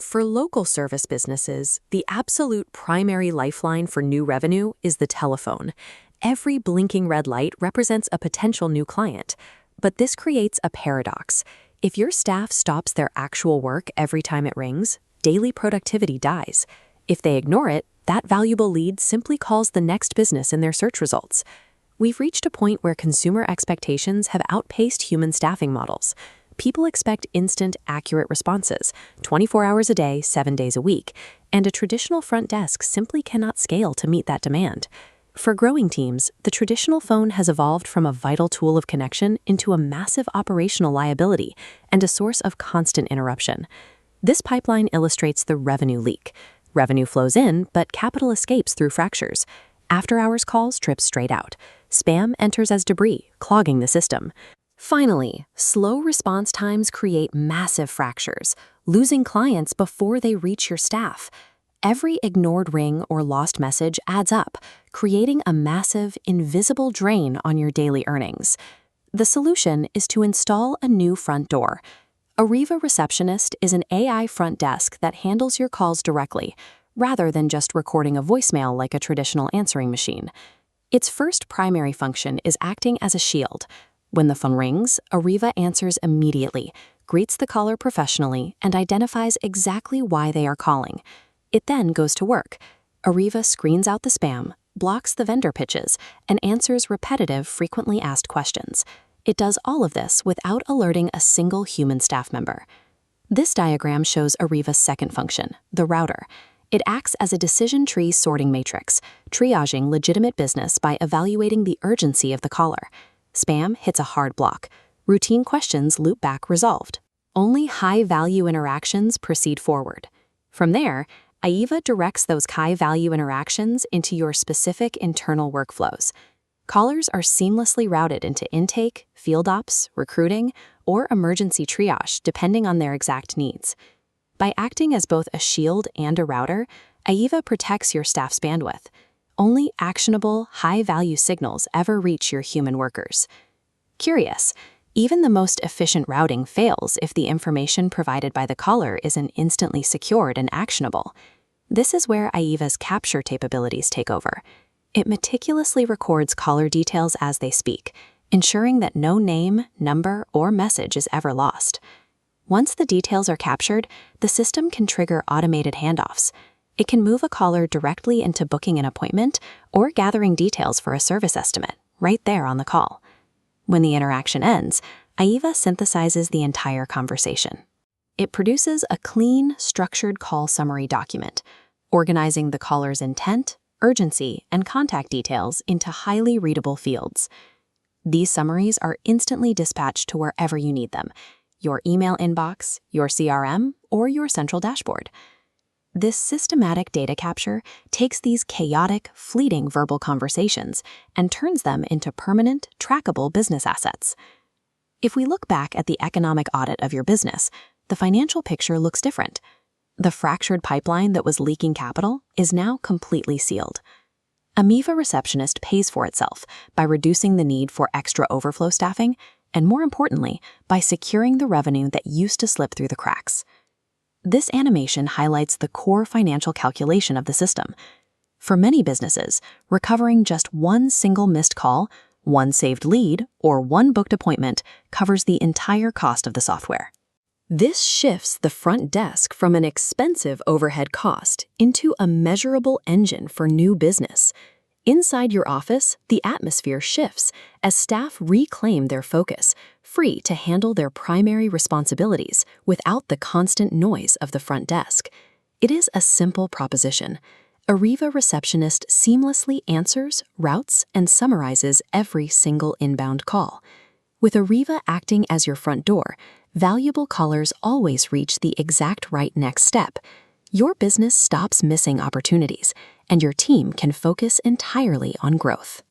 For local service businesses, the absolute primary lifeline for new revenue is the telephone. Every blinking red light represents a potential new client. But this creates a paradox. If your staff stops their actual work every time it rings, daily productivity dies. If they ignore it, that valuable lead simply calls the next business in their search results. We've reached a point where consumer expectations have outpaced human staffing models. People expect instant, accurate responses, 24 hours a day, 7 days a week, and a traditional front desk simply cannot scale to meet that demand. For growing teams, the traditional phone has evolved from a vital tool of connection into a massive operational liability and a source of constant interruption. This pipeline illustrates the revenue leak. Revenue flows in, but capital escapes through fractures. After-hours calls trip straight out. Spam enters as debris, clogging the system. Finally, slow response times create massive fractures, losing clients before they reach your staff. Every ignored ring or lost message adds up, creating a massive, invisible drain on your daily earnings. The solution is to install a new front door. Ariva Receptionist is an AI front desk that handles your calls directly, rather than just recording a voicemail like a traditional answering machine. Its first primary function is acting as a shield. When the phone rings, Ariva answers immediately, greets the caller professionally, and identifies exactly why they are calling. It then goes to work. Ariva screens out the spam, blocks the vendor pitches, and answers repetitive, frequently asked questions. It does all of this without alerting a single human staff member. This diagram shows Ariva's second function, the router. It acts as a decision tree sorting matrix, triaging legitimate business by evaluating the urgency of the caller. Spam hits a hard block. Routine questions loop back resolved. Only high-value interactions proceed forward. From there, Aiva directs those high-value interactions into your specific internal workflows. Callers are seamlessly routed into intake, field ops, recruiting, or emergency triage depending on their exact needs. By acting as both a shield and a router, Aiva protects your staff's bandwidth. Only actionable, high-value signals ever reach your human workers. Curious, even the most efficient routing fails if the information provided by the caller isn't instantly secured and actionable. This is where Aiva's capture capabilities take over. It meticulously records caller details as they speak, ensuring that no name, number, or message is ever lost. Once the details are captured, the system can trigger automated handoffs. It can move a caller directly into booking an appointment or gathering details for a service estimate, right there on the call. When the interaction ends, Aiva synthesizes the entire conversation. It produces a clean, structured call summary document, organizing the caller's intent, urgency, and contact details into highly readable fields. These summaries are instantly dispatched to wherever you need them, your email inbox, your CRM, or your central dashboard. This systematic data capture takes these chaotic, fleeting verbal conversations and turns them into permanent, trackable business assets. If we look back at the economic audit of your business, the financial picture looks different. The fractured pipeline that was leaking capital is now completely sealed. Ariva Receptionist pays for itself by reducing the need for extra overflow staffing and, more importantly, by securing the revenue that used to slip through the cracks. This animation highlights the core financial calculation of the system. For many businesses, recovering just one single missed call, one saved lead, or one booked appointment covers the entire cost of the software. This shifts the front desk from an expensive overhead cost into a measurable engine for new business. Inside your office, the atmosphere shifts as staff reclaim their focus, free to handle their primary responsibilities without the constant noise of the front desk. It is a simple proposition. Ariva Receptionist seamlessly answers, routes, and summarizes every single inbound call. With Ariva acting as your front door, valuable callers always reach the exact right next step. Your business stops missing opportunities, and your team can focus entirely on growth.